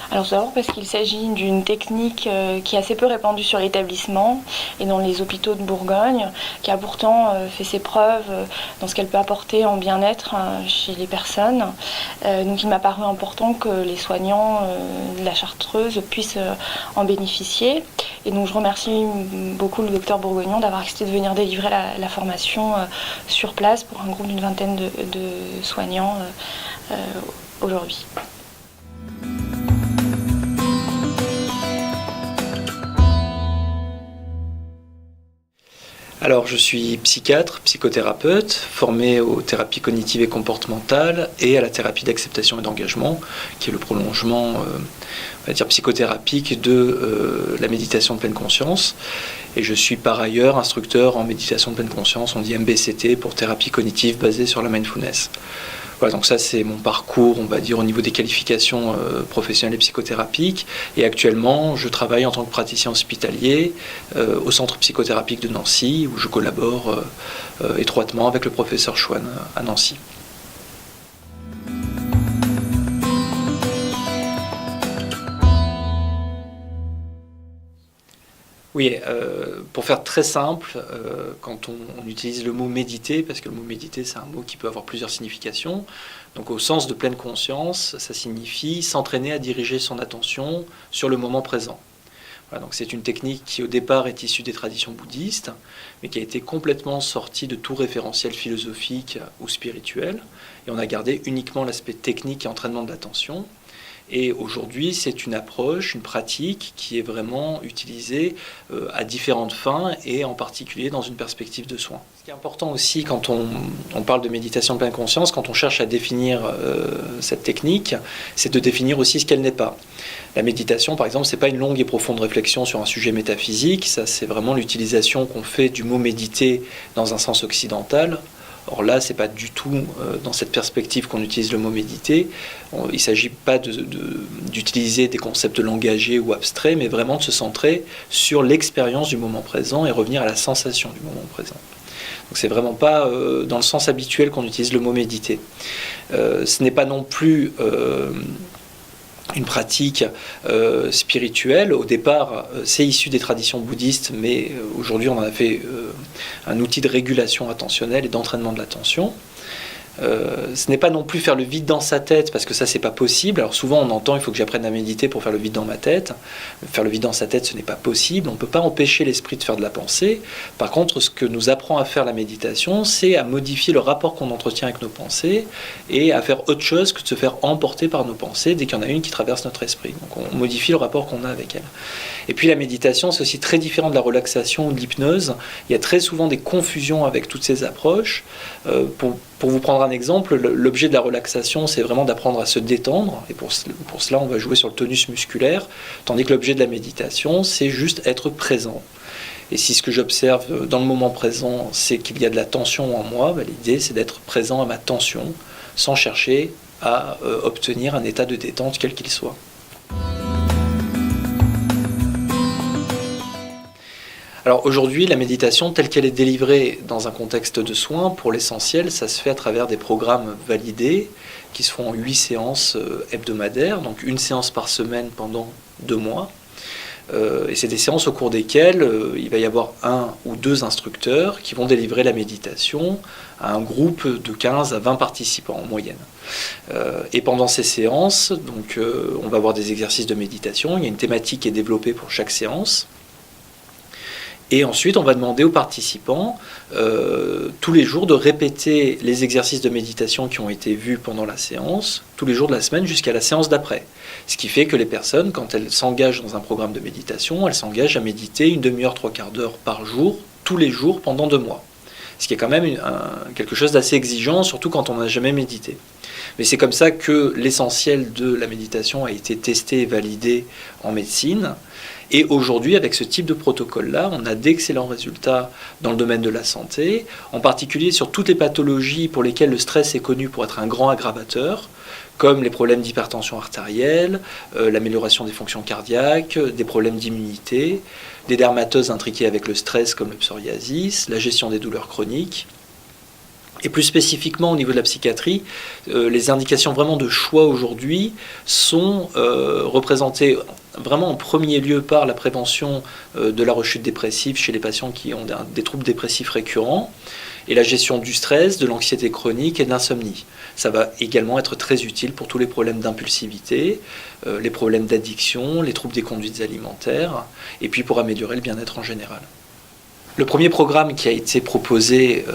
Alors tout d'abord parce qu'il s'agit d'une technique qui est assez peu répandue sur l'établissement et dans les hôpitaux de Bourgogne, qui a pourtant fait ses preuves dans ce qu'elle peut apporter en bien-être chez les personnes. Donc il m'a paru important que les soignants de la Chartreuse puissent en bénéficier. Et donc je remercie beaucoup le docteur Bourgognon d'avoir accepté de venir délivrer la formation sur place pour un groupe d'une vingtaine de soignants aujourd'hui. Alors, je suis psychiatre, psychothérapeute, formé aux thérapies cognitives et comportementales et à la thérapie d'acceptation et d'engagement, qui est le prolongement, on va dire, psychothérapique de la méditation de pleine conscience. Et je suis par ailleurs instructeur en méditation de pleine conscience, on dit MBCT, pour thérapie cognitive basée sur la mindfulness. Voilà, donc ça c'est mon parcours, on va dire, au niveau des qualifications professionnelles et psychothérapiques. Et actuellement, je travaille en tant que praticien hospitalier au centre psychothérapique de Nancy, où je collabore étroitement avec le professeur Chouane à Nancy. Oui, pour faire très simple, quand on utilise le mot méditer, parce que le mot méditer c'est un mot qui peut avoir plusieurs significations, donc au sens de pleine conscience, ça signifie s'entraîner à diriger son attention sur le moment présent. Voilà, donc c'est une technique qui au départ est issue des traditions bouddhistes, mais qui a été complètement sortie de tout référentiel philosophique ou spirituel, et on a gardé uniquement l'aspect technique et entraînement de l'attention. Et aujourd'hui, c'est une approche, une pratique qui est vraiment utilisée à différentes fins et en particulier dans une perspective de soin. Ce qui est important aussi quand on parle de méditation de pleine conscience, quand on cherche à définir cette technique, c'est de définir aussi ce qu'elle n'est pas. La méditation, par exemple, ce n'est pas une longue et profonde réflexion sur un sujet métaphysique, ça c'est vraiment l'utilisation qu'on fait du mot méditer dans un sens occidental. Or là, ce n'est pas du tout dans cette perspective qu'on utilise le mot méditer. Il ne s'agit pas d'utiliser des concepts langagiers ou abstraits, mais vraiment de se centrer sur l'expérience du moment présent et revenir à la sensation du moment présent. Donc c'est vraiment pas dans le sens habituel qu'on utilise le mot méditer. Ce n'est pas non plus une pratique spirituelle. Au départ, c'est issu des traditions bouddhistes, mais aujourd'hui on en a fait un outil de régulation attentionnelle et d'entraînement de l'attention. Ce n'est pas non plus faire le vide dans sa tête, parce que ça c'est pas possible. Alors souvent on entend il faut que j'apprenne à méditer pour faire le vide dans ma tête. Faire le vide dans sa tête, ce n'est pas possible. On ne peut pas empêcher l'esprit de faire de la pensée. Par contre, ce que nous apprend à faire la méditation, c'est à modifier le rapport qu'on entretient avec nos pensées et à faire autre chose que de se faire emporter par nos pensées dès qu'il y en a une qui traverse notre esprit. Donc on modifie le rapport qu'on a avec elle. Et puis la méditation, c'est aussi très différent de la relaxation ou de l'hypnose. Il y a très souvent des confusions avec toutes ces approches. Pour vous prendre un exemple, l'objet de la relaxation, c'est vraiment d'apprendre à se détendre. Et pour cela, on va jouer sur le tonus musculaire. Tandis que l'objet de la méditation, c'est juste être présent. Et si ce que j'observe dans le moment présent, c'est qu'il y a de la tension en moi, l'idée, c'est d'être présent à ma tension, sans chercher à obtenir un état de détente, quel qu'il soit. Alors aujourd'hui, la méditation telle qu'elle est délivrée dans un contexte de soins, pour l'essentiel, ça se fait à travers des programmes validés qui se font en 8 séances hebdomadaires, donc une séance par semaine pendant 2 mois. Et c'est des séances au cours desquelles il va y avoir 1 ou 2 instructeurs qui vont délivrer la méditation à un groupe de 15 à 20 participants en moyenne. Et pendant ces séances, donc, on va avoir des exercices de méditation, il y a une thématique qui est développée pour chaque séance. Et ensuite, on va demander aux participants tous les jours de répéter les exercices de méditation qui ont été vus pendant la séance, tous les jours de la semaine jusqu'à la séance d'après. Ce qui fait que les personnes, quand elles s'engagent dans un programme de méditation, elles s'engagent à méditer 1 demi-heure, 3/4 d'heure par jour, tous les jours pendant 2 mois. Ce qui est quand même quelque chose d'assez exigeant, surtout quand on n'a jamais médité. Mais c'est comme ça que l'essentiel de la méditation a été testé et validé en médecine. Et aujourd'hui, avec ce type de protocole-là, on a d'excellents résultats dans le domaine de la santé, en particulier sur toutes les pathologies pour lesquelles le stress est connu pour être un grand aggravateur, comme les problèmes d'hypertension artérielle, l'amélioration des fonctions cardiaques, des problèmes d'immunité, des dermatoses intriquées avec le stress comme le psoriasis, la gestion des douleurs chroniques. Et plus spécifiquement au niveau de la psychiatrie, les indications vraiment de choix aujourd'hui sont représentées vraiment en premier lieu par la prévention de la rechute dépressive chez les patients qui ont des troubles dépressifs récurrents et la gestion du stress, de l'anxiété chronique et de l'insomnie. Ça va également être très utile pour tous les problèmes d'impulsivité, les problèmes d'addiction, les troubles des conduites alimentaires et puis pour améliorer le bien-être en général. Le premier programme qui a été proposé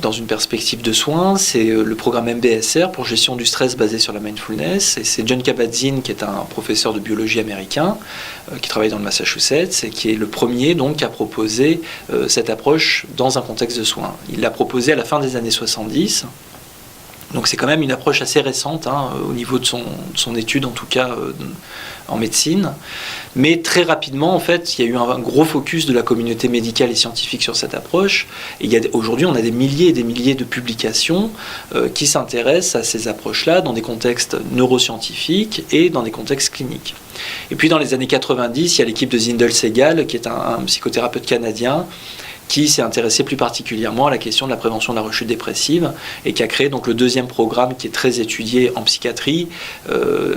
dans une perspective de soins, c'est le programme MBSR pour gestion du stress basé sur la mindfulness. Et c'est John Kabat-Zinn, qui est un professeur de biologie américain, qui travaille dans le Massachusetts, et qui est le premier donc à proposer cette approche dans un contexte de soins. Il l'a proposé à la fin des années 70. Donc c'est quand même une approche assez récente au niveau de son étude, en tout cas en médecine. Mais très rapidement, en fait, il y a eu un gros focus de la communauté médicale et scientifique sur cette approche. Et aujourd'hui, on a des milliers et des milliers de publications qui s'intéressent à ces approches-là dans des contextes neuroscientifiques et dans des contextes cliniques. Et puis dans les années 90, il y a l'équipe de Zindel Segal, qui est un psychothérapeute canadien, qui s'est intéressé plus particulièrement à la question de la prévention de la rechute dépressive et qui a créé donc le deuxième programme qui est très étudié en psychiatrie,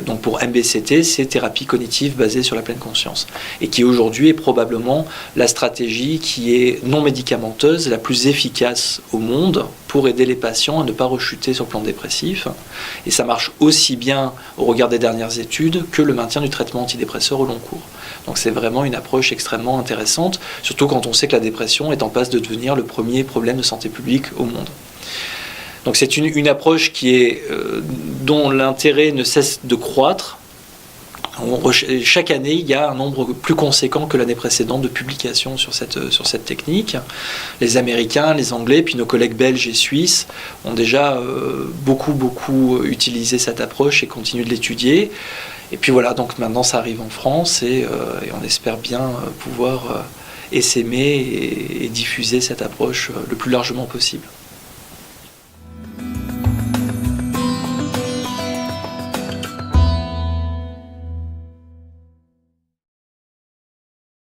donc pour MBCT, c'est thérapie cognitive basée sur la pleine conscience, et qui aujourd'hui est probablement la stratégie qui est non médicamenteuse la plus efficace au monde pour aider les patients à ne pas rechuter sur le plan dépressif. Et ça marche aussi bien au regard des dernières études que le maintien du traitement antidépresseur au long cours. Donc c'est vraiment une approche extrêmement intéressante, surtout quand on sait que la dépression est en passe de devenir le premier problème de santé publique au monde. Donc c'est une approche dont l'intérêt ne cesse de croître. Chaque année, il y a un nombre plus conséquent que l'année précédente de publications sur cette technique. Les Américains, les Anglais, puis nos collègues belges et suisses ont déjà beaucoup utilisé cette approche et continuent de l'étudier. Et puis voilà, donc maintenant ça arrive en France et on espère bien pouvoir essaimer et diffuser cette approche le plus largement possible.